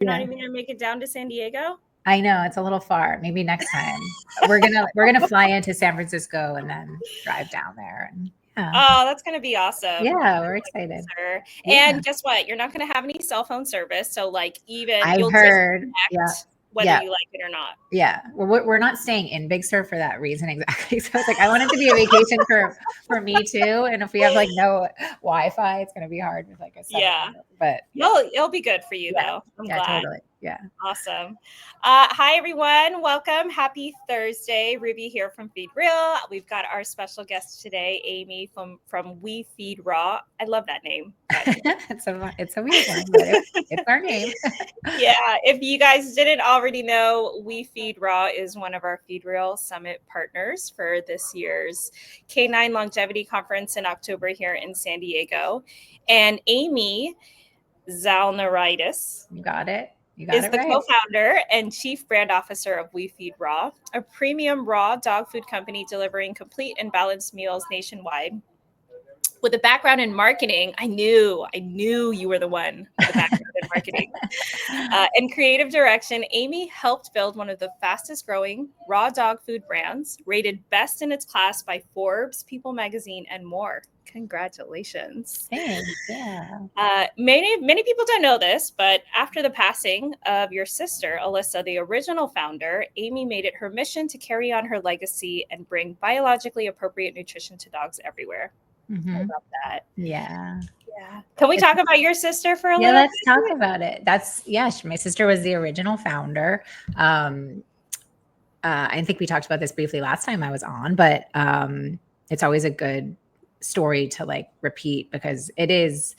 You're not even gonna make it down to San Diego? I know it's a little far. Maybe next time. We're gonna fly into San Francisco and then drive down there. And oh, that's gonna be awesome. Yeah, we're excited. And guess what? You're not gonna have any cell phone service, so like I've heard, whether you like it or not. Yeah, we're not staying in Big Sur for that reason exactly. So it's like I want it to be a vacation for me too. And if we have like no Wi-Fi, it's gonna be hard with like a but it'll be good for you though. I'm glad. Totally. Yeah. Awesome. Hi everyone. Welcome. Happy Thursday. Ruby here from Feed Real. We've got our special guest today, Amy from We Feed Raw. I love that name. it's a weird one, but it's our name. Yeah. If you guys didn't already know, We Feed Raw is one of our Feed Real Summit partners for this year's Canine Longevity Conference in October here in San Diego. And Amy Zalneraitis. You got it. Is the co-founder and chief brand officer of We Feed Raw, a premium raw dog food company delivering complete and balanced meals nationwide. With a background in marketing, I knew you were the one with the background in marketing. And creative direction, Amy helped build one of the fastest growing raw dog food brands, rated best in its class by Forbes, People Magazine, and more. Congratulations. Thanks. Yeah. Many people don't know this, but after the passing of your sister, Alyssa, the original founder, Amy made it her mission to carry on her legacy and bring biologically appropriate nutrition to dogs everywhere. Mm-hmm. I love that. Yeah. Can we talk about your sister for a little bit? Yeah, let's talk about it. My sister was the original founder. I think we talked about this briefly last time I was on, but it's always a good story to like repeat because it is,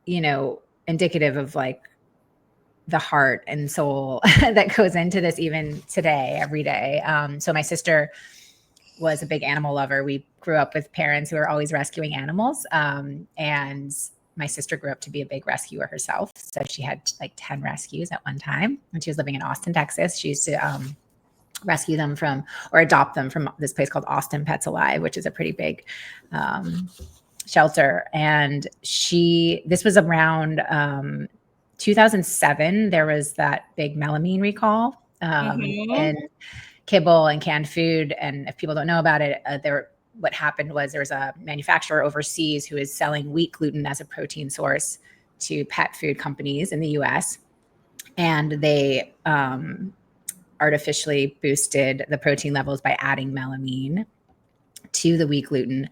indicative of like the heart and soul that goes into this even today, every day. So my sister was a big animal lover. We grew up with parents who were always rescuing animals. And my sister grew up to be a big rescuer herself. So she had like 10 rescues at one time when she was living in Austin, Texas. She used to rescue them from or adopt them from this place called Austin Pets Alive, which is a pretty big shelter. And this was around 2007. There was that big melamine recall and kibble and canned food. And if people don't know about it, what happened was there was a manufacturer overseas who is selling wheat gluten as a protein source to pet food companies in the US. And they artificially boosted the protein levels by adding melamine to the wheat gluten.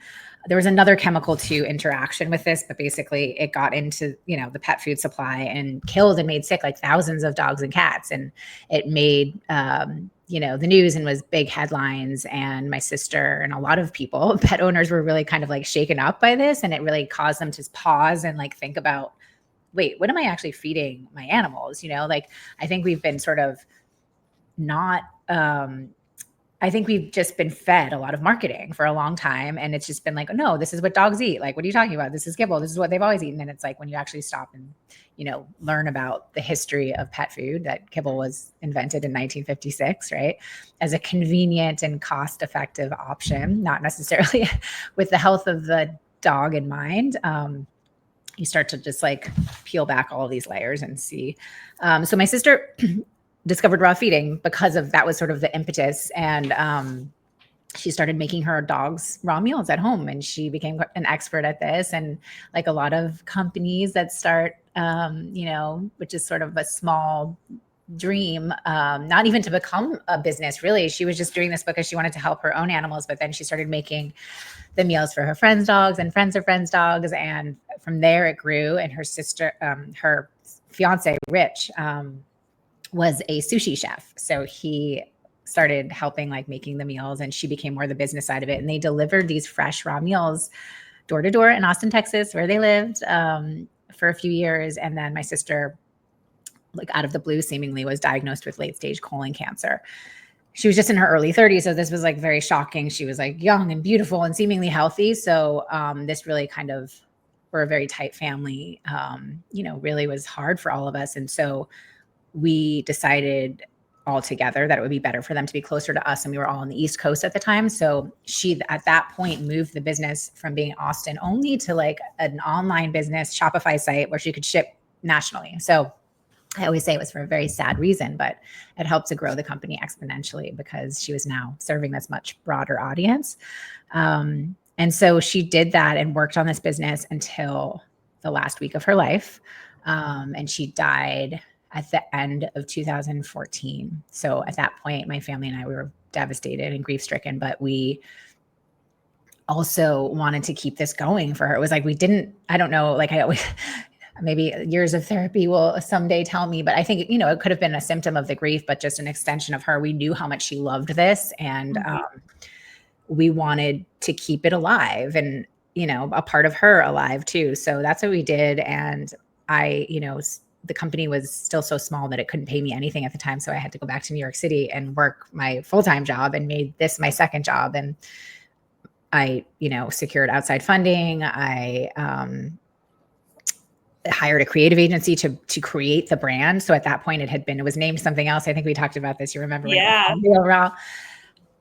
There was another chemical too interaction with this, but basically it got into, the pet food supply and killed and made sick like thousands of dogs and cats. And it made, the news and was big headlines. And my sister and a lot of people, pet owners, were really kind of like shaken up by this. And it really caused them to pause and like think about, wait, what am I actually feeding my animals? I think we've been sort of not, I think we've just been fed a lot of marketing for a long time. And it's just been like, oh, no, this is what dogs eat. Like, what are you talking about? This is kibble. This is what they've always eaten. And it's like, when you actually stop and, learn about the history of pet food, that kibble was invented in 1956, right? As a convenient and cost-effective option, not necessarily with the health of the dog in mind. You start to just like peel back all of these layers and see. So my sister discovered raw feeding because of that was sort of the impetus. And she started making her dogs raw meals at home, and she became an expert at this. And like a lot of companies that start, which is sort of a small dream, not even to become a business, really. She was just doing this because she wanted to help her own animals. But then she started making the meals for her friends' dogs and friends of friends' dogs. And from there it grew. And her sister, her fiance, Rich, was a sushi chef. So he started helping like making the meals, and she became more the business side of it. And they delivered these fresh raw meals door to door in Austin, Texas, where they lived for a few years. And then my sister, like out of the blue, seemingly was diagnosed with late stage colon cancer. She was just in her early 30s. So this was like very shocking. She was like young and beautiful and seemingly healthy. So this really kind of, we're a very tight family, really was hard for all of us. And so we decided all together that it would be better for them to be closer to us. And we were all on the East Coast at the time. So she, at that point, moved the business from being Austin only to like an online business Shopify site where she could ship nationally. So I always say it was for a very sad reason, but it helped to grow the company exponentially because she was now serving this much broader audience. And so she did that and worked on this business until the last week of her life. And she died at the end of 2014. So at that point, my family and I, we were devastated and grief stricken, but we also wanted to keep this going for her. It was like, I don't know, like I always, maybe years of therapy will someday tell me, but I think, it could have been a symptom of the grief, but just an extension of her. We knew how much she loved this, and we wanted to keep it alive and, a part of her alive too. So that's what we did. And the company was still so small that it couldn't pay me anything at the time. So I had to go back to New York City and work my full-time job and made this my second job. And I, secured outside funding. I, hired a creative agency to create the brand. So at that point it was named something else. I think we talked about this. You remember? Yeah. Raw.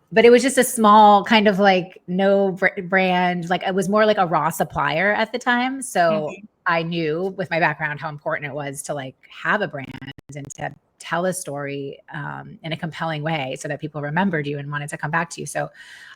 But it was just a small kind of like no brand. Like it was more like a raw supplier at the time. So I knew with my background how important it was to like have a brand and to tell a story in a compelling way so that people remembered you and wanted to come back to you. So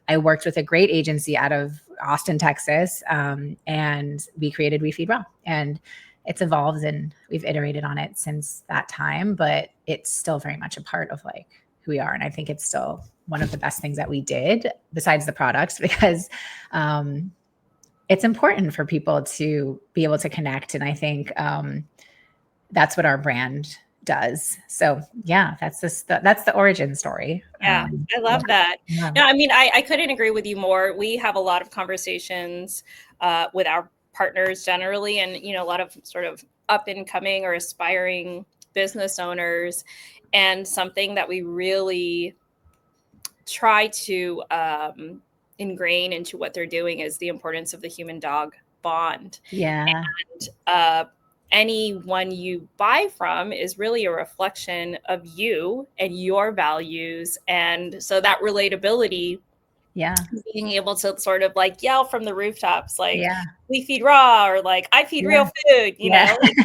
I worked with a great agency out of Austin, Texas, and we created We Feed Raw. And it's evolved and we've iterated on it since that time, but it's still very much a part of like who we are. And I think it's still one of the best things that we did besides the products, because it's important for people to be able to connect. And I think that's what our brand does. So yeah, that's the origin story. Yeah, I love that. Yeah. No, I mean, I couldn't agree with you more. We have a lot of conversations with our partners generally, and a lot of sort of up and coming or aspiring business owners, and something that we really try to ingrain into what they're doing is the importance of the human dog bond. Yeah. And anyone you buy from is really a reflection of you and your values, and so that relatability, being able to sort of like yell from the rooftops like We Feed Raw, or like I feed real food, know, like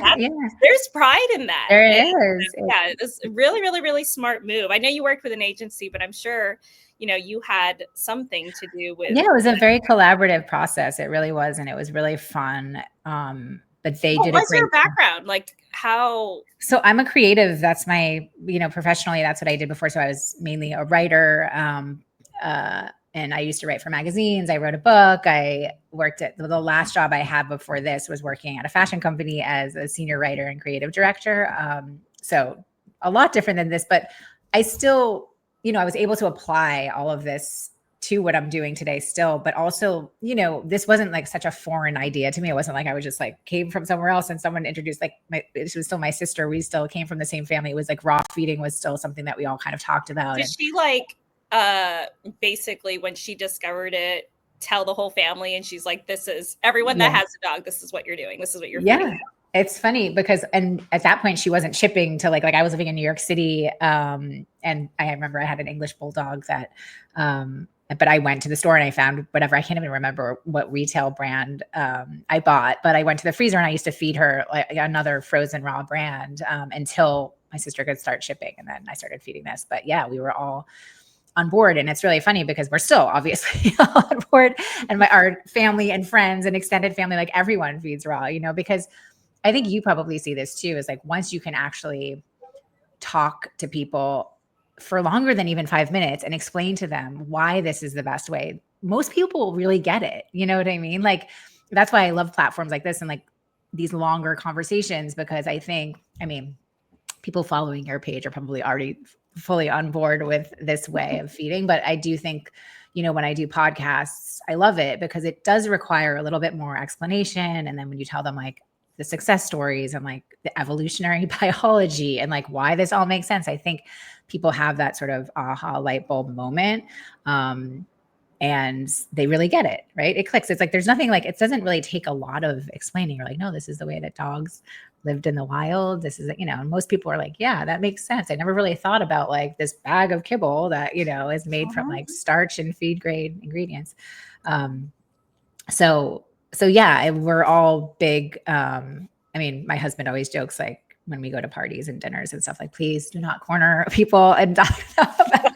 there's pride in that. There is. Yeah, it's a really, really, really smart move. I know you worked with an agency, but I'm sure you had something to do with. Yeah, it was a very collaborative process. It really was, and it was really fun. But they did. What's your background? Like how? So I'm a creative. That's my, professionally, that's what I did before. So I was mainly a writer. And I used to write for magazines. I wrote a book. I worked at the last job I had before this was working at a fashion company as a senior writer and creative director. So a lot different than this, but I still, I was able to apply all of this to what I'm doing today still, but also, this wasn't like such a foreign idea to me. It wasn't like I was just like came from somewhere else and someone introduced it was still my sister. We still came from the same family. It was like raw feeding was still something that we all kind of talked about. Did she basically when she discovered it, tell the whole family, and she's like, this is everyone that has a dog, this is what you're doing, this is what you're feeding. It's funny because, and at that point she wasn't shipping to like I was living in New York City. And I remember I had an English bulldog that, but I went to the store and I found whatever, I can't even remember what retail brand I bought, but I went to the freezer and I used to feed her like another frozen raw brand until my sister could start shipping. And then I started feeding this, but yeah, we were all on board. And it's really funny because we're still obviously on board, and our family and friends and extended family, like everyone feeds raw, because I think you probably see this too, is like once you can actually talk to people for longer than even 5 minutes and explain to them why this is the best way, most people really get it. You know what I mean? Like, that's why I love platforms like this and like these longer conversations, because I think, people following your page are probably already fully on board with this way of feeding. But I do think, when I do podcasts, I love it because it does require a little bit more explanation. And then when you tell them like the success stories and like the evolutionary biology and like why this all makes sense, I think people have that sort of aha light bulb moment. And they really get it, right? It clicks. It's like, there's nothing like, it doesn't really take a lot of explaining. You're like, no, this is the way that dogs lived in the wild. This is, and most people are like, yeah, that makes sense. I never really thought about like this bag of kibble that, is made from like starch and feed grade ingredients. So yeah, we're all big. My husband always jokes like, when we go to parties and dinners and stuff, like, please do not corner people and talk about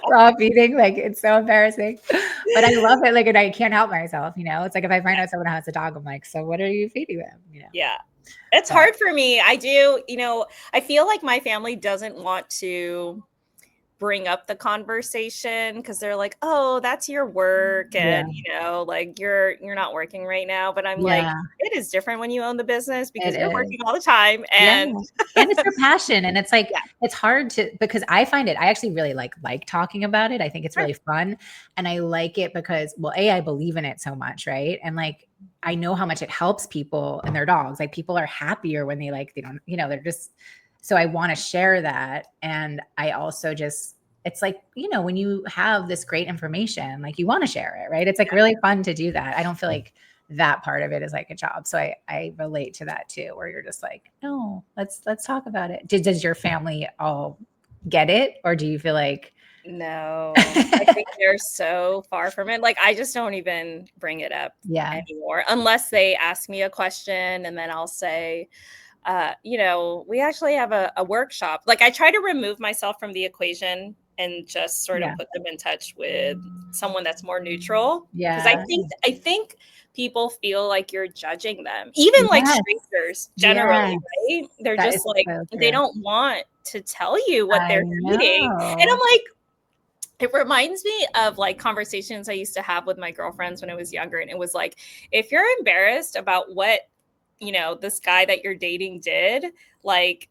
raw feeding. Like, it's so embarrassing, but I love it. Like, and I can't help myself, it's like, if I find out someone has a dog, I'm like, so what are you feeding them? Yeah. It's hard for me. I do, I feel like my family doesn't want to bring up the conversation because they're like, oh, that's your work, and like you're not working right now. But I'm like, it is different when you own the business because you're working all the time, and and it's your passion. And it's like, it's hard to, because I find it, I actually really like talking about it. I think it's really fun, and I like it because, well, I believe in it so much, right? And like, I know how much it helps people and their dogs. Like, people are happier when they don't, they're just, so I want to share that. And I also just, it's like, when you have this great information, like, you want to share it, right? It's like really fun to do that. I don't feel like that part of it is like a job. So I relate to that too, where you're just like, no, let's talk about it. Does your family all get it? Or do you feel like, no, I think they're so far from it. Like, I just don't even bring it up anymore unless they ask me a question, and then I'll say, we actually have a workshop. Like, I try to remove myself from the equation and just sort of put them in touch with someone that's more neutral. Because I think people feel like you're judging them, even like strangers generally, right? They're just like, they don't want to tell you what they're eating. And I'm like, it reminds me of like conversations I used to have with my girlfriends when I was younger. And it was like, if you're embarrassed about what, this guy that you're dating did, like,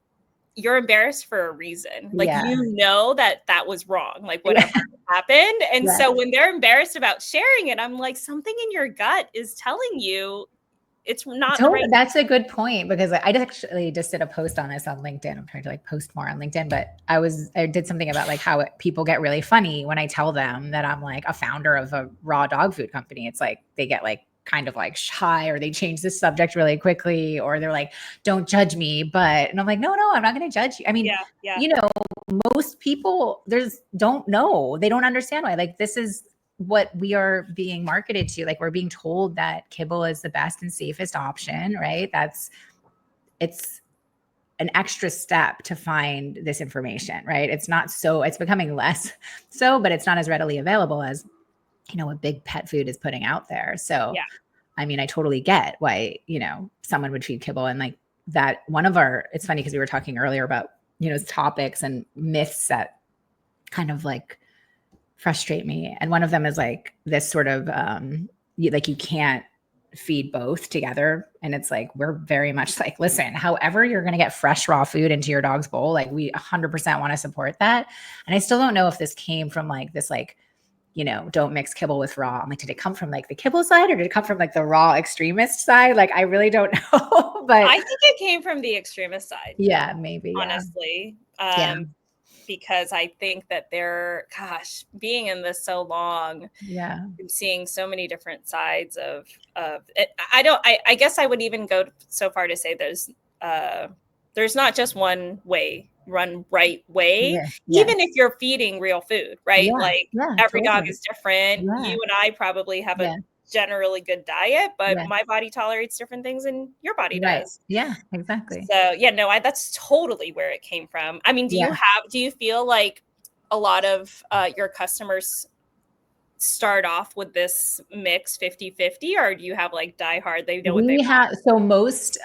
you're embarrassed for a reason. Like, that was wrong, like whatever happened. And so when they're embarrassed about sharing it, I'm like, something in your gut is telling you it's not the right. That's a good point, because I actually just did a post on this on LinkedIn. I'm trying to like post more on LinkedIn, but I did something about like how people get really funny when I tell them that I'm like a founder of a raw dog food company. It's like, they get like kind of like shy, or they change the subject really quickly, or they're like, don't judge me. And I'm like, no, I'm not going to judge you. I mean, most people don't know. They don't understand why. Like, this is what we are being marketed to. Like, we're being told that kibble is the best and safest option, right? It's an extra step to find this information, right? It's becoming less so, but it's not as readily available as, what big pet food is putting out there. So, I mean, I totally get why, someone would feed kibble. And like that, it's funny because we were talking earlier about, topics and myths that kind of like frustrate me. And one of them is like this sort of, you can't feed both together. And it's like, we're very much like, listen, however you're going to get fresh raw food into your dog's bowl, like, we 100% want to support that. And I still don't know if this came from like this, like, don't mix kibble with raw. I'm like, did it come from like the kibble side, or did it come from like the raw extremist side? Like, I really don't know. But I think it came from the extremist side. Yeah, maybe. Honestly. Because I think that being in this so long, I'm seeing so many different sides of it. I guess I would even go so far to say there's not just one right way, even if you're feeding real food, right? Every dog is different. You and I probably have a generally good diet, but my body tolerates different things than your body does. Yeah, exactly. So that's totally where it came from. I mean, do you feel like a lot of your customers start off with this mix 50-50, or do you have like diehard, they know what they want? So most,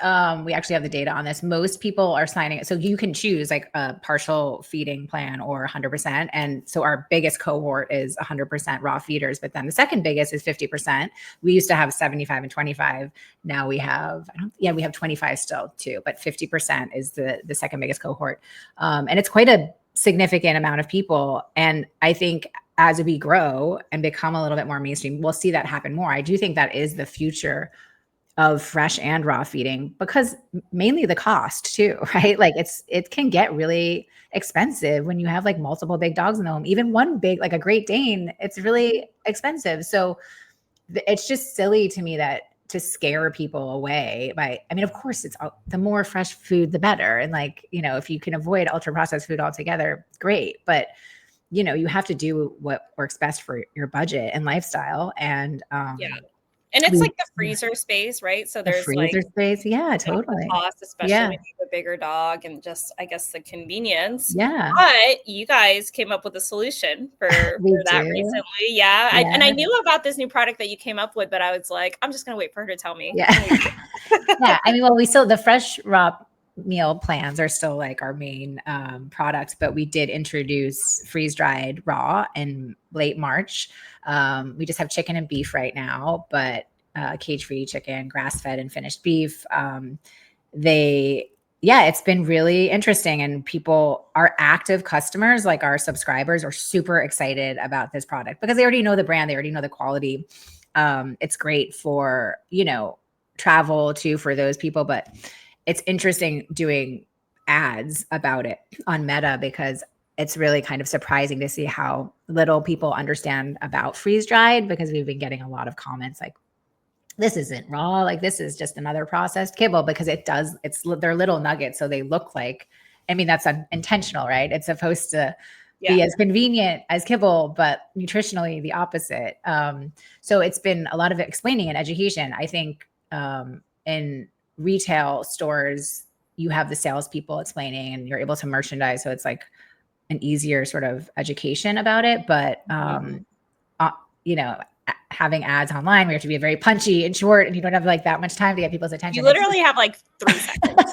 we actually have the data on this. Most people are signing it. So you can choose like a partial feeding plan or 100%. And so our biggest cohort is 100% raw feeders, but then the second biggest is 50%. We used to have 75 and 25. Now we have, we have 25 still too, but 50% is the second biggest cohort. And it's quite a significant amount of people. And I think as we grow and become a little bit more mainstream, we'll see that happen more. I do think that is the future of fresh and raw feeding, because mainly the cost too, right? Like, it can get really expensive when you have like multiple big dogs in the home. Even one big, like a Great Dane, it's really expensive. So it's just silly to me to scare people away of course, it's the more fresh food, the better. And like, if you can avoid ultra processed food altogether, great. But you have to do what works best for your budget and lifestyle. And And it's like the freezer space, right? So The there's freezer like space. Yeah, minimal totally. cost, especially Yeah. when you have a bigger dog, and just, I guess, the convenience. Yeah. But you guys came up with a solution for We that do. recently. Yeah. Yeah. And I knew about this new product that you came up with, but I was like, I'm just going to wait for her to tell me. Yeah. Yeah. I mean, well, we still, the fresh raw meal plans are still like our main product, but we did introduce freeze dried raw in late March. We just have chicken and beef right now, but cage free chicken, grass fed and finished beef. Yeah, it's been really interesting. And people, our active customers, like our subscribers, are super excited about this product because they already know the brand, they already know the quality. It's great for, travel too for those people, but it's interesting doing ads about it on Meta because it's really kind of surprising to see how little people understand about freeze dried, because we've been getting a lot of comments like, this isn't raw, like this is just another processed kibble, because they're little nuggets, so they look like, I mean, that's intentional, right? It's supposed to be as convenient as kibble, but nutritionally the opposite. So it's been a lot of explaining and education. I think in retail stores, you have the salespeople explaining and you're able to merchandise. So it's like an easier sort of education about it. But, having ads online, we have to be very punchy and short, and you don't have like that much time to get people's attention. You literally have like 3 seconds.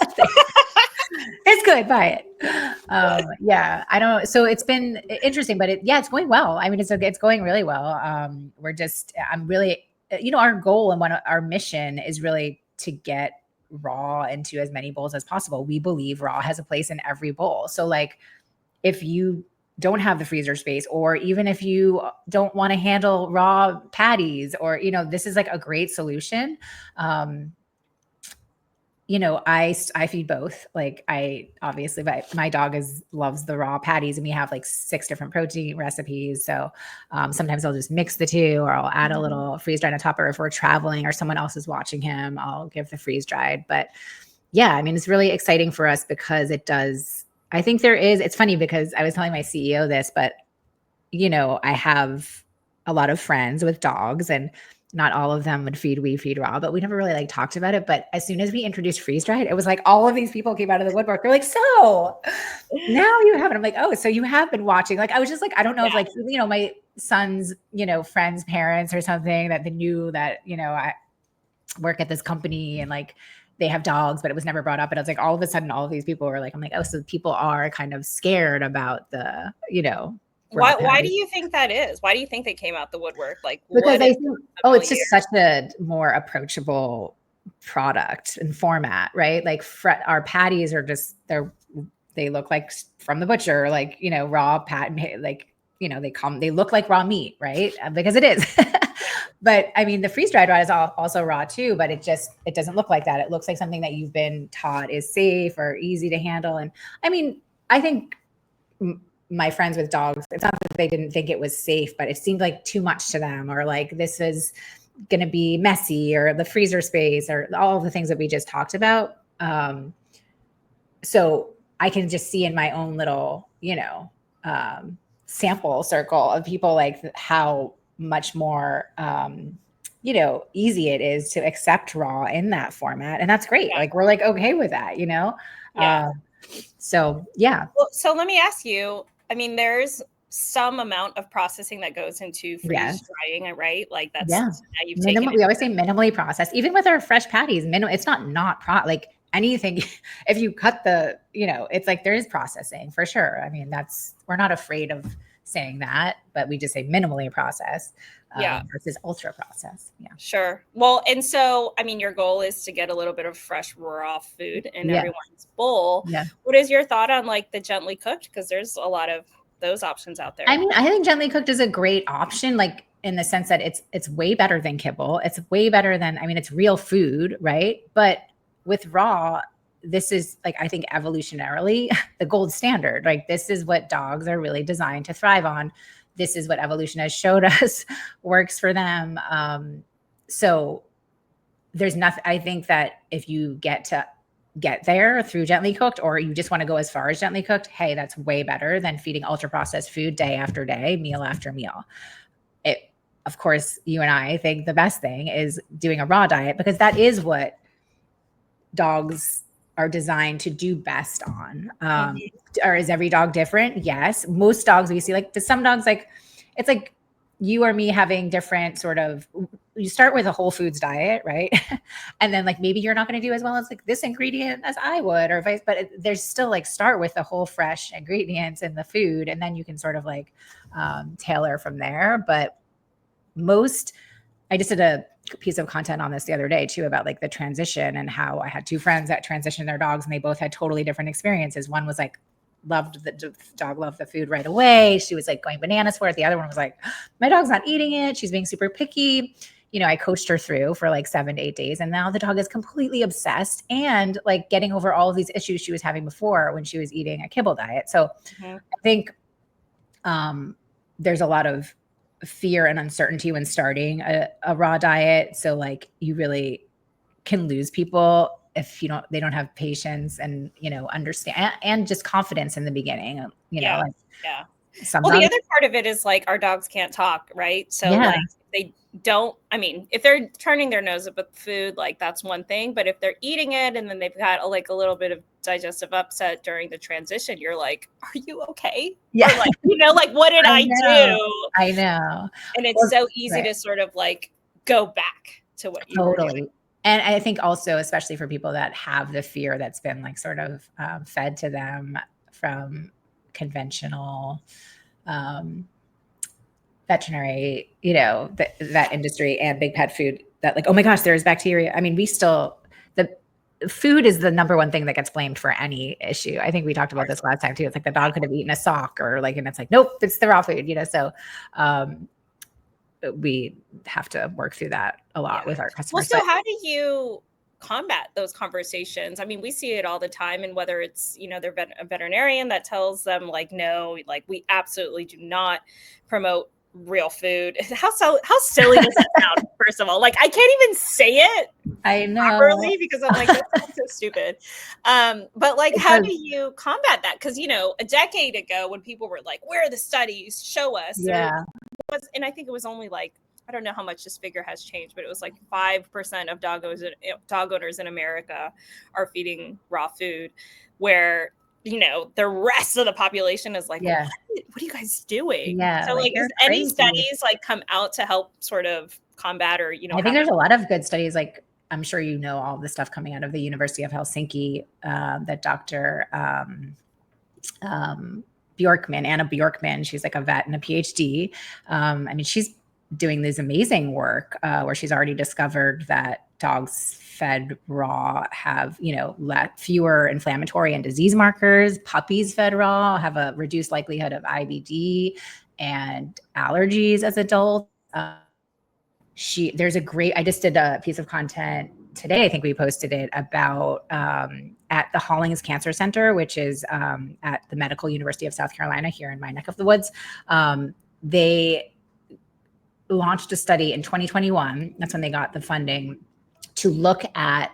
It's good. Buy it. Yeah, I don't. So it's been interesting, but it's going well. I mean, it's going really well. I'm really, our goal and our mission is really to get raw into as many bowls as possible. We believe raw has a place in every bowl. So like, if you don't have the freezer space, or even if you don't want to handle raw patties, or, this is like a great solution. I feed both. Like my dog loves the raw patties, and we have like 6 different protein recipes. So sometimes I'll just mix the two, or I'll add a little freeze dried on top, or if we're traveling or someone else is watching him, I'll give the freeze dried. But yeah, I mean, it's really exciting for us because I think it's funny because I was telling my CEO this, but I have a lot of friends with dogs, and not all of them would we feed raw, but we never really like talked about it. But as soon as we introduced freeze dried, it was like all of these people came out of the woodwork. They're like, so now you have it. I'm like, oh, so you have been watching. Like, I was just like, I don't know if like, my son's, friends' parents or something that they knew that, I work at this company and like they have dogs, but it was never brought up. And I was like, all of a sudden, all of these people were like, I'm like, oh, so people are kind of scared about the, Why do you think that is? Why do you think they came out the woodwork? Like, because I think, it's just such a more approachable product and format, right? Like our patties are just, they look like from the butcher, like, raw patty, like, they look like raw meat, right? Because it is. But I mean, the freeze dried raw is also raw too, but it doesn't look like that. It looks like something that you've been taught is safe or easy to handle. And I mean, I think my friends with dogs, it's not that they didn't think it was safe, but it seemed like too much to them, or like this is going to be messy, or the freezer space, or all the things that we just talked about. So I can just see in my own little, sample circle of people, like how much more, easy it is to accept raw in that format. And that's great. Yeah. Like, we're like, okay with that, Yeah. So yeah. Well, so let me ask you, I mean, there's some amount of processing that goes into freeze drying it, right? Like that's, we always say minimally processed, even with our fresh patties, it's not like anything. If you cut it's like there is processing for sure. I mean, we're not afraid of saying that, but we just say minimally processed versus ultra processed. Yeah. Sure. Well, and so, I mean, your goal is to get a little bit of fresh raw food in everyone's bowl. Yeah. What is your thought on like the gently cooked? Because there's a lot of those options out there. I mean, I think gently cooked is a great option, like in the sense that it's way better than kibble. It's way better than, I mean, it's real food, right? But with raw, this is like, I think evolutionarily the gold standard. Like, this is what dogs are really designed to thrive on. This is what evolution has showed us works for them. So there's nothing, I think that if you get there through gently cooked, or you just want to go as far as gently cooked, hey, that's way better than feeding ultra processed food day after day, meal after meal. of course, you and I think the best thing is doing a raw diet, because that is what dogs are designed to do best on. Or is every dog different? Yes. Most dogs we see, like, to some dogs, like, it's like you or me having different sort of, you start with a whole foods diet, right? And then, like, maybe you're not going to do as well as like this ingredient as I would, or vice, but there's still, like, start with the whole fresh ingredients in the food, and then you can sort of like tailor from there. But I just did a piece of content on this the other day too, about like the transition, and how I had two friends that transitioned their dogs, and they both had totally different experiences. One was like, loved the dog, loved the food right away. She was like going bananas for it. The other one was like, my dog's not eating it. She's being super picky. You know, I coached her through for like 7 to 8 days. And now the dog is completely obsessed and like getting over all of these issues she was having before when she was eating a kibble diet. So I think there's a lot of fear and uncertainty when starting a raw diet. So like, you really can lose people if they don't have patience and, understand, and just confidence in the beginning, Yeah. Well, the other part of it is like, our dogs can't talk, right? So like, they don't, if they're turning their nose up at food, like, that's one thing. But if they're eating it and then they've got a little bit of digestive upset during the transition, you're like, are you okay? Yeah. Or like, what did I do? I know. And it's so easy to sort of like go back to what you were doing. And I think also, especially for people that have the fear that's been like sort of fed to them from conventional veterinary, that industry and big pet food, that like, oh my gosh, there's bacteria. The food is the number one thing that gets blamed for any issue. I think we talked about this last time too. It's like the dog could have eaten a sock, or like, and it's like, nope, it's the raw food, so we have to work through that a lot with our customers. Well, so how do you combat those conversations? We see it all the time, and whether it's, they're a veterinarian that tells them like, no, like, we absolutely do not promote real food. How silly does that sound? First of all, like, I can't even say it properly because I'm like, that sounds so stupid. But like, how do you combat that? Because a decade ago, when people were like, where are the studies? Show us. And I think it was only like, I don't know how much this figure has changed, but it was like 5% of dog owners in America are feeding raw food, where the rest of the population is like, what are you guys doing? So like, is any studies like come out to help sort of combat, or I think there's a lot of good studies. Like, I'm sure all the stuff coming out of the University of Helsinki, that Dr. Bjorkman, Anna Bjorkman, she's like a vet and a PhD. She's doing this amazing work where she's already discovered that dogs fed raw have, fewer inflammatory and disease markers. Puppies fed raw have a reduced likelihood of IBD and allergies as adults. I just did a piece of content today, I think we posted it, about at the Hollings Cancer Center, which is at the Medical University of South Carolina here in my neck of the woods. They launched a study in 2021. That's when they got the funding to look at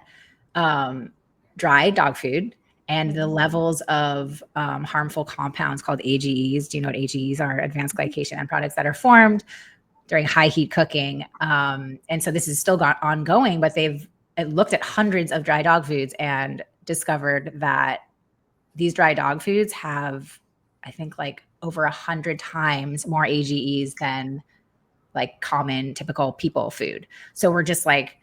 dry dog food and the levels of harmful compounds called AGEs. Do you know what AGEs are? Advanced glycation end products that are formed during high heat cooking. And so this is still ongoing, but they've looked at hundreds of dry dog foods and discovered that these dry dog foods have, I think, like over 100 times more AGEs than like common typical people food. So we're just like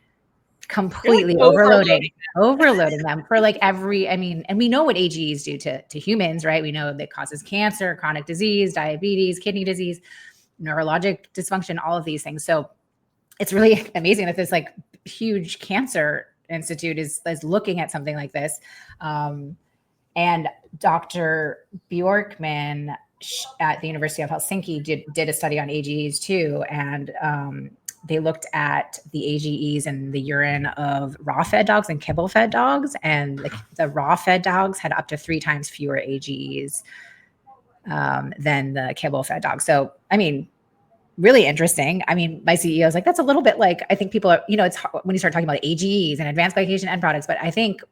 completely overloading them for like and we know what AGEs do to humans, right? We know that causes cancer, chronic disease, diabetes, kidney disease, neurologic dysfunction, all of these things. So it's really amazing that this like huge cancer institute is looking at something like this. And Dr. Bjorkman at the University of Helsinki did a study on AGEs too. And they looked at the AGEs in the urine of raw-fed dogs and kibble-fed dogs. And the raw-fed dogs had up to 3 times fewer AGEs than the kibble-fed dogs. So, really interesting. My CEO is like, that's a little bit like, I think people are, it's hard when you start talking about AGEs and advanced glycation end products, but I think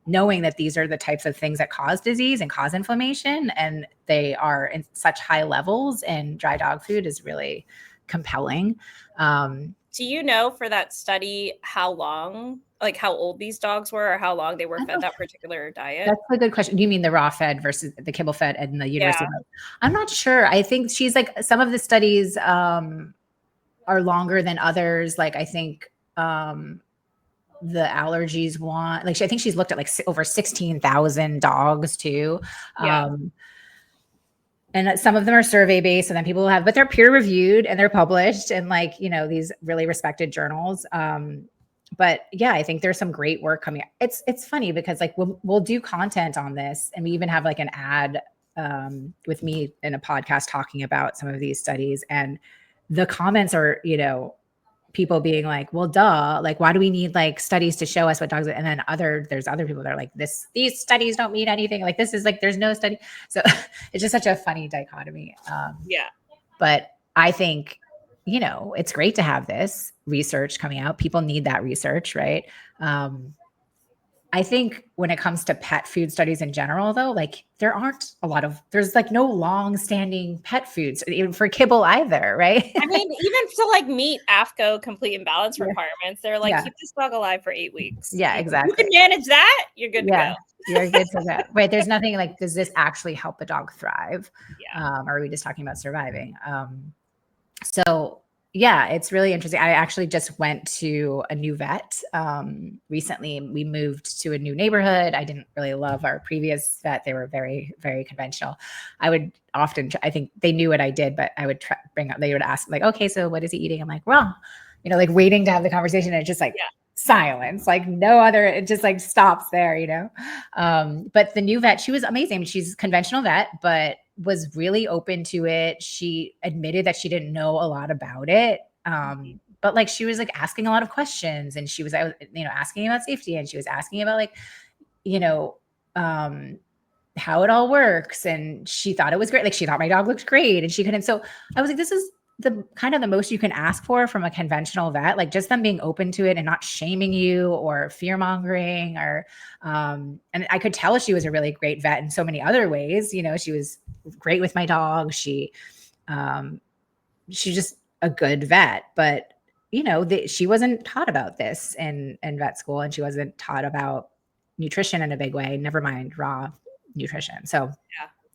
knowing that these are the types of things that cause disease and cause inflammation, and they are in such high levels in dry dog food, is really compelling. Do you know for that study how long, like how old these dogs were or how long they were fed that particular diet? That's a good question. You mean the raw fed versus the kibble fed and the university? Yeah. I'm not sure. I think she's like, some of the studies are longer than others. Like I think the allergies one, like I think she's looked at like over 16,000 dogs too. Yeah. And some of them are survey based, and then people have, but they're peer reviewed and they're published in like, you know, these really respected journals. But yeah, I think there's some great work coming. It's funny because like we'll do content on this, and we even have like an ad with me in a podcast talking about some of these studies, and the comments are, you know, people being like, well, duh, like, why do we need like studies to show us what dogs are? And then there's other people that are like, these studies don't mean anything. Like, this is like, there's no study. So it's just such a funny dichotomy. Yeah. But I think, you know, it's great to have this research coming out. People need that research, right? I think when it comes to pet food studies in general, though, like there's like no long standing pet foods, even for kibble either, right? I mean, even to like meet AFCO complete and balance Yeah. requirements, they're like, keep this dog alive for 8 weeks. Yeah, exactly. You can manage that, you're good to go. You're good to go. Right. There's nothing like, does this actually help the dog thrive? Yeah. Or are we just talking about surviving? So yeah, it's really interesting. I actually just went to a new vet recently. We moved to a new neighborhood. I didn't really love our previous vet. They were very, very conventional. I would often, I think they knew what I did, but I would they would ask like, okay, so what is he eating? I'm like, well, you know, like waiting to have the conversation. And it's just like silence, like no other, it just like stops there, you know? But the new vet, she was amazing. She's a conventional vet, but was really open to it. She admitted that she didn't know a lot about it. But like, she was like asking a lot of questions, and she was, you know, asking about safety, and she was asking about like, you know, how it all works. And she thought it was great. Like she thought my dog looked great, and she couldn't. So I was like, this is the kind of the most you can ask for from a conventional vet, like just them being open to it and not shaming you or fear mongering or, and I could tell she was a really great vet in so many other ways. You know, she was great with my dog. She's just a good vet, but you know, she wasn't taught about this in vet school, and she wasn't taught about nutrition in a big way, never mind raw nutrition. So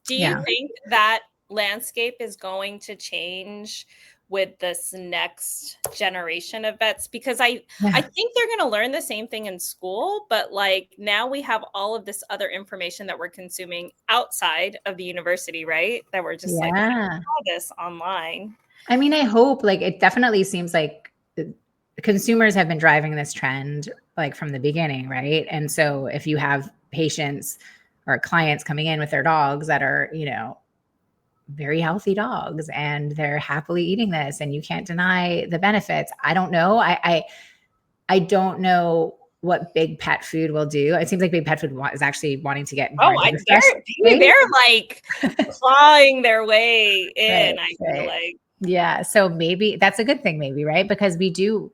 do you think that landscape is going to change with this next generation of vets? Because I think they're going to learn the same thing in school, but like now we have all of this other information that we're consuming outside of the university, right? That we're just like all this online. I mean, I hope, like, it definitely seems like consumers have been driving this trend like from the beginning, right? And so if you have patients or clients coming in with their dogs that are, you know, very healthy dogs, and they're happily eating this, and you can't deny the benefits. I don't know. I don't know what big pet food will do. It seems like big pet food is actually wanting to get more they're like clawing their way in. Right, I feel like. Yeah. So maybe that's a good thing, maybe, right? Because we do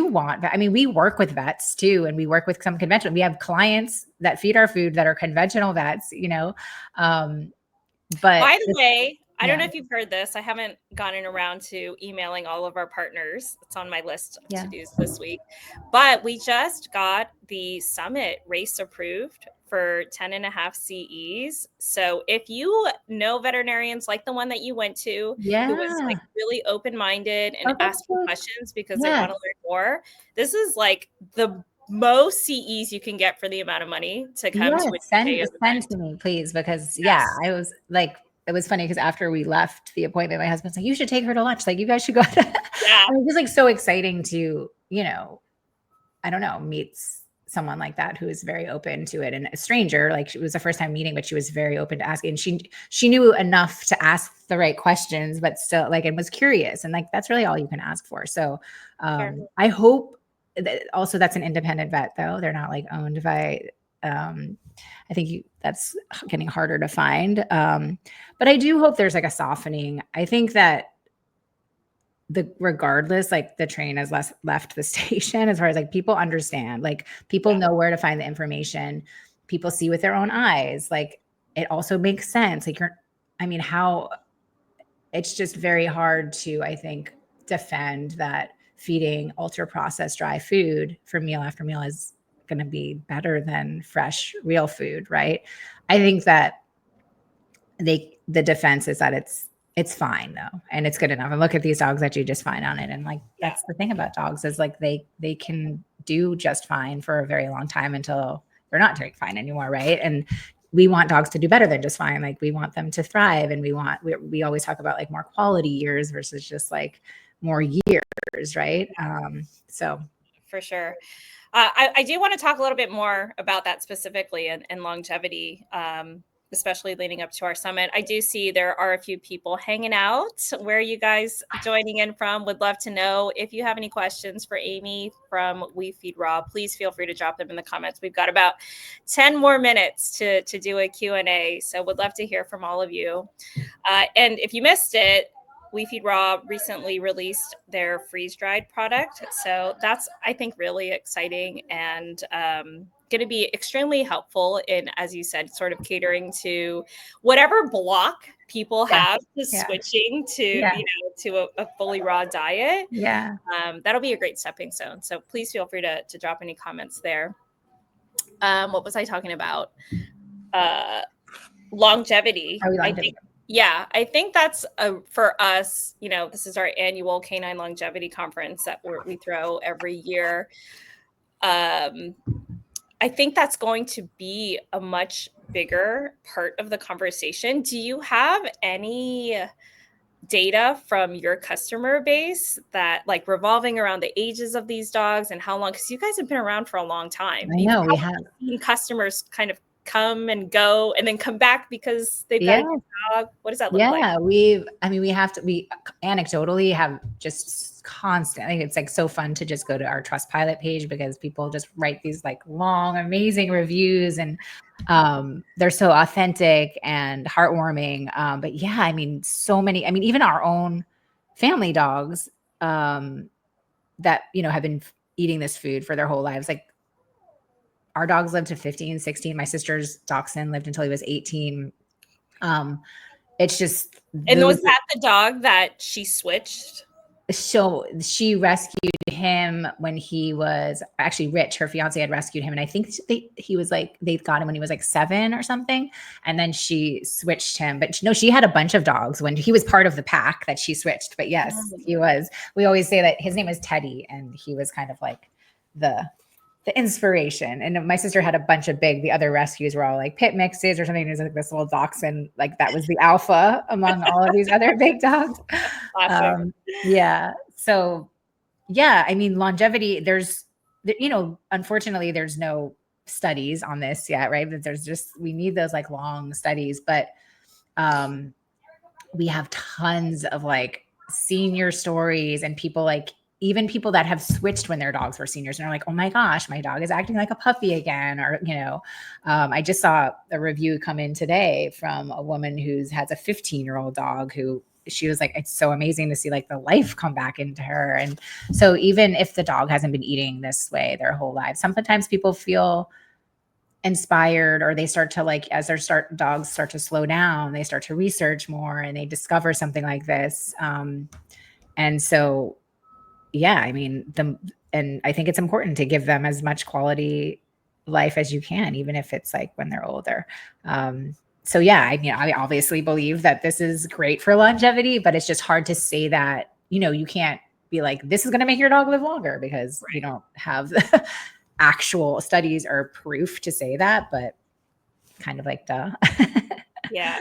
want, I mean, we work with vets too, and we work with some conventional, we have clients that feed our food that are conventional vets, you know. But by the way, I don't know if you've heard this. I haven't gotten around to emailing all of our partners. It's on my list of to-dos this week. But we just got the summit race approved for 10.5 CEs. So if you know veterinarians like the one that you went to, who was like really open-minded and asking questions because they want to learn more, this is like the most CEs you can get for the amount of money to come to it. Send to me, please, because I was like, it was funny because after we left the appointment, my husband's like, you should take her to lunch. Like, you guys should go. It was like so exciting to, you know, I don't know, meet someone like that who is very open to it, and a stranger. Like, it was the first time meeting, but she was very open to asking. And she knew enough to ask the right questions, but still like, and was curious. And like, that's really all you can ask for. So I hope also that's an independent vet, though. They're not like owned by, I think that's getting harder to find. But I do hope there's like a softening. I think that regardless, like the train has left the station as far as like people understand, like people know where to find the information. People see with their own eyes. Like, it also makes sense. Like, it's just very hard to, I think, defend that feeding ultra processed dry food for meal after meal is going to be better than fresh real food, right? I think that the defense is that it's fine though, and it's good enough. And look at these dogs that do just fine on it. And like that's the thing about dogs is like they can do just fine for a very long time until they're not doing fine anymore, right? And we want dogs to do better than just fine. Like we want them to thrive, and we always talk about like more quality years versus just like more years, right? So for sure. I do want to talk a little bit more about that specifically and longevity, especially leading up to our summit. I do see there are a few people hanging out. Where are you guys joining in from? Would love to know. If you have any questions for Amy from We Feed Raw, please feel free to drop them in the comments. We've got about 10 more minutes to do a Q&A, so would love to hear from all of you. And if you missed it, We Feed Raw recently released their freeze-dried product. So that's, I think, really exciting and going to be extremely helpful in, as you said, sort of catering to whatever block people have to switching to, to a fully raw diet. Yeah. That'll be a great stepping stone. So please feel free to drop any comments there. What was I talking about? Longevity. I think that's for us, this is our annual Canine Longevity Conference that we throw every year. I think that's going to be a much bigger part of the conversation. Do you have any data from your customer base that like revolving around the ages of these dogs and how long? Because you guys have been around for a long time. I know we have seen customers kind of come and go and then come back because they've got a new dog. What does that look like? We anecdotally have just constant. I think it's like so fun to just go to our Trustpilot page because people just write these like long, amazing reviews, and they're so authentic and heartwarming. But yeah, I mean, so many. I mean, even our own family dogs that have been eating this food for their whole lives, like. Our dogs lived to 15, 16. My sister's dachshund lived until he was 18. It's just. And was that the dog that she switched? So she rescued him when he was actually Rich, her fiance had rescued him. And I think they got him when he was like 7 or something. And then she switched him, but no, she had a bunch of dogs when he was part of the pack that she switched. But yes, he was, we always say that his name was Teddy and he was kind of like the inspiration. And my sister had a bunch of the other rescues were all like pit mixes or something. There's like this little dachshund, like that was the alpha among all of these other big dogs. Awesome. So yeah, I mean, longevity, unfortunately there's no studies on this yet, right? That we need those like long studies, but we have tons of like senior stories and even people that have switched when their dogs were seniors and are like, oh my gosh, my dog is acting like a puppy again. Or, I just saw a review come in today from a woman who has a 15-year-old dog who she was like, it's so amazing to see like the life come back into her. And so even if the dog hasn't been eating this way their whole lives, sometimes people feel inspired or they start to like, as dogs start to slow down, they start to research more and they discover something like this. And so, yeah, I mean, and I think it's important to give them as much quality life as you can, even if it's like when they're older. So yeah, I obviously believe that this is great for longevity, but it's just hard to say that, you can't be like, this is going to make your dog live longer because we don't have the actual studies or proof to say that, but kind of like, duh. Yeah.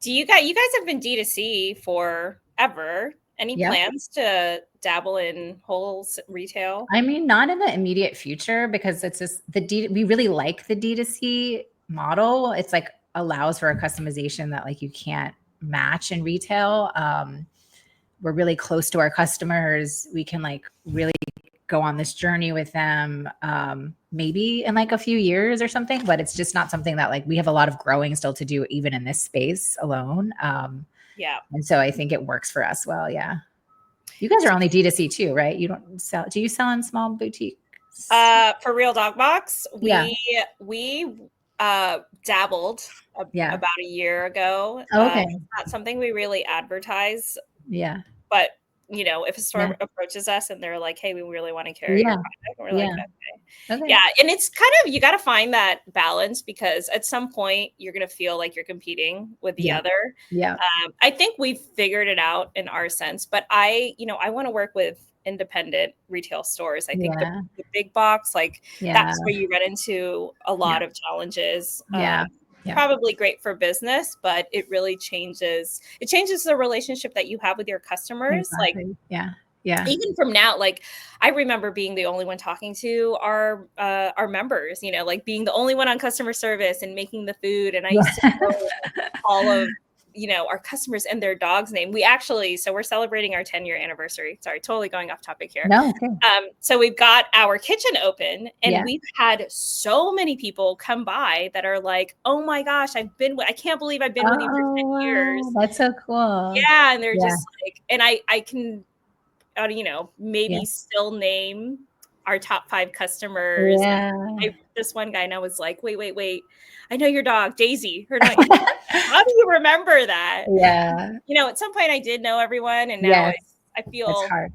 You guys have been D2C forever. Any plans to dabble in whole retail? I mean, not in the immediate future because it's just we really like the D2C model. It's like allows for a customization that like you can't match in retail. We're really close to our customers. We can like really go on this journey with them, maybe in like a few years or something, but it's just not something that like we have a lot of growing still to do even in this space alone. Yeah. And so I think it works for us well. Yeah. You guys are only D2C too, right? You don't sell. Do you sell in small boutiques? For Real Dog Box, we dabbled about a year ago. Okay. It's not something we really advertise. Yeah. But if a store approaches us and they're like, hey, we really want to carry your Yeah. product, and we're like, Yeah. okay. Okay. Yeah. And it's kind of, you got to find that balance, because at some point you're going to feel like you're competing with the other. Yeah. I think we've figured it out in our sense, but I want to work with independent retail stores. I think the big box, like that's where you run into a lot of challenges. Probably great for business, but it really changes the relationship that you have with your customers. Exactly. Like, yeah. Even from now, like I remember being the only one talking to our members, like being the only one on customer service and making the food. And I used to know all of our customers and their dog's name. So we're celebrating our 10-year anniversary. Sorry, totally going off topic here. No, okay. So we've got our kitchen open, and Yeah. we've had so many people come by that are like, oh my gosh, I can't believe I've been with you for 10 years. That's so cool. Yeah. And they're just like, and I can, maybe Yeah. still name our top 5 customers. Yeah. This one guy, and I was like, wait, I know your dog, Daisy. Her name. How do you remember that? Yeah. At some point I did know everyone, and now I feel it's hard.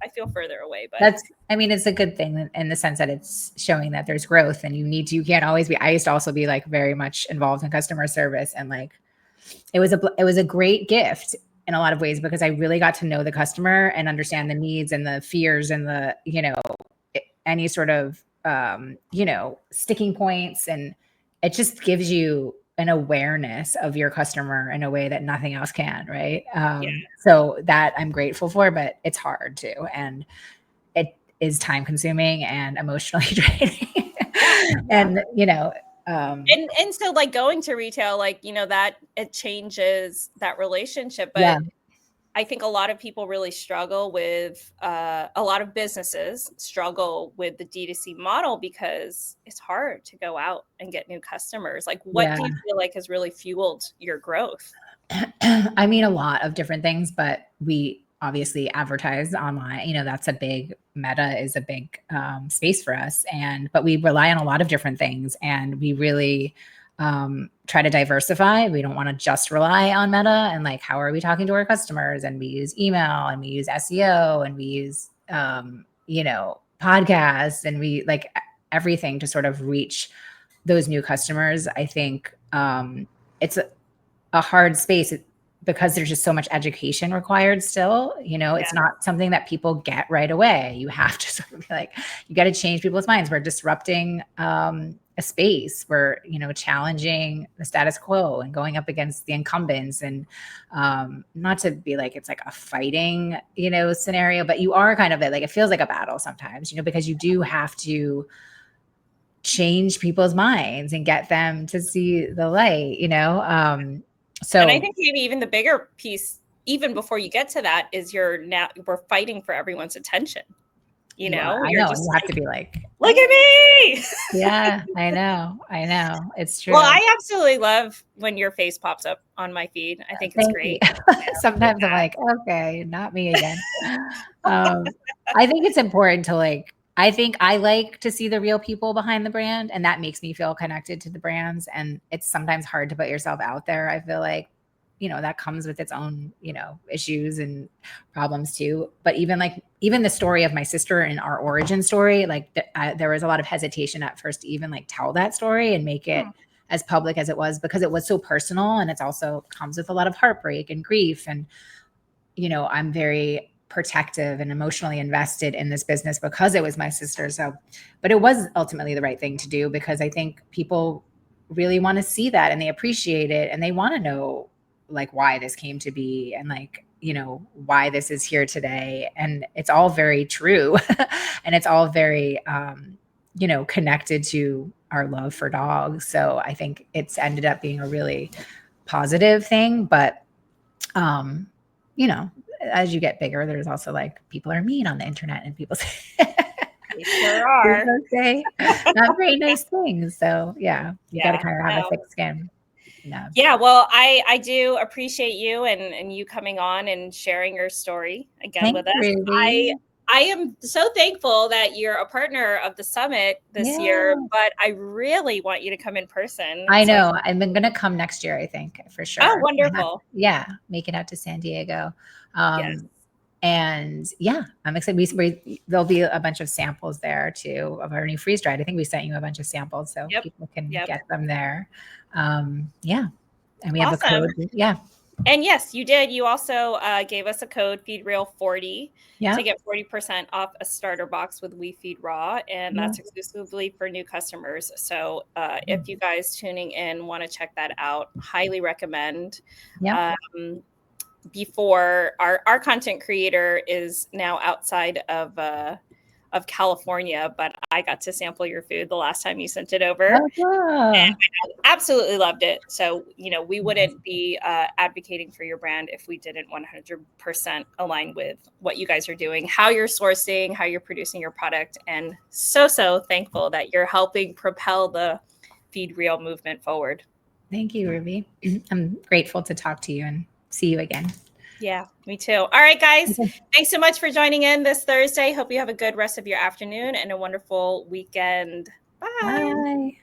I feel further away, but it's a good thing in the sense that it's showing that there's growth, and you can't always be. I used to also be like very much involved in customer service, and like it was a great gift in a lot of ways, because I really got to know the customer and understand the needs and the fears and the, any sort of, sticking points. And it just gives you an awareness of your customer in a way that nothing else can. Right. So that I'm grateful for, but it's hard too. And it is time consuming and emotionally draining. And, and so like going to retail, like, that it changes that relationship. But I think a lot of people really struggle with, a lot of businesses struggle with the D2C model, because it's hard to go out and get new customers. Like, what do you feel like has really fueled your growth? I mean, a lot of different things, but we obviously advertise online. That's a big Meta is a big space for us. But we rely on a lot of different things, and we really try to diversify. We don't want to just rely on Meta, and like, how are we talking to our customers? And we use email, and we use SEO, and we use, podcasts, and we like everything to sort of reach those new customers. I think it's a hard space because there's just so much education required still. It's not something that people get right away. You have to sort of be like, you got to change people's minds. We're disrupting a space. We're, challenging the status quo and going up against the incumbents, and not to be like, it's like a fighting, scenario, but you are kind of it feels like a battle sometimes, because you do have to change people's minds and get them to see the light, So, and I think maybe even the bigger piece, even before you get to that, is we're fighting for everyone's attention. I know. You have to be like, look at me. Yeah, I know. It's true. Well, I absolutely love when your face pops up on my feed. I think it's great. Sometimes I'm like, okay, not me again. I think it's important to I think I like to see the real people behind the brand, and that makes me feel connected to the brands. And it's sometimes hard to put yourself out there. I feel like, that comes with its own, issues and problems too. But even the story of my sister and our origin story, there was a lot of hesitation at first to even tell that story and make it as public as it was, because it was so personal, and it's also comes with a lot of heartbreak and grief. And, I'm very protective and emotionally invested in this business because it was my sister. So, but it was ultimately the right thing to do, because I think people really want to see that, and they appreciate it, and they want to know why this came to be, and why this is here today. And it's all very true. And it's all very, connected to our love for dogs. So I think it's ended up being a really positive thing. But, as you get bigger, there's also people are mean on the internet, and people say, they sure are. Say not very nice things. So you got to kind of have a thick skin. Yeah, well, I do appreciate you and you coming on and sharing your story again with us. Really. I am so thankful that you're a partner of the summit this year, but I really want you to come in person. I know. I'm going to come next year, I think, for sure. Oh, wonderful. Make it out to San Diego. Yes. And yeah, I'm excited. There'll be a bunch of samples there too of our new freeze dried. I think we sent you a bunch of samples so people can get them there. Yeah. And we have a code. Yeah. And yes, you did. You also gave us a code FeedReal40 to get 40% off a starter box with We Feed Raw, and that's exclusively for new customers. So if you guys tuning in want to check that out, highly recommend. Before our content creator is now outside of California, but I got to sample your food the last time you sent it over. And I absolutely loved it. So, we wouldn't be advocating for your brand if we didn't 100% align with what you guys are doing, how you're sourcing, how you're producing your product. And so thankful that you're helping propel the Feed Real movement forward. Thank you, Ruby. I'm grateful to talk to you and see you again. Yeah, me too. All right, guys. Thanks so much for joining in this Thursday. Hope you have a good rest of your afternoon and a wonderful weekend. Bye. Bye.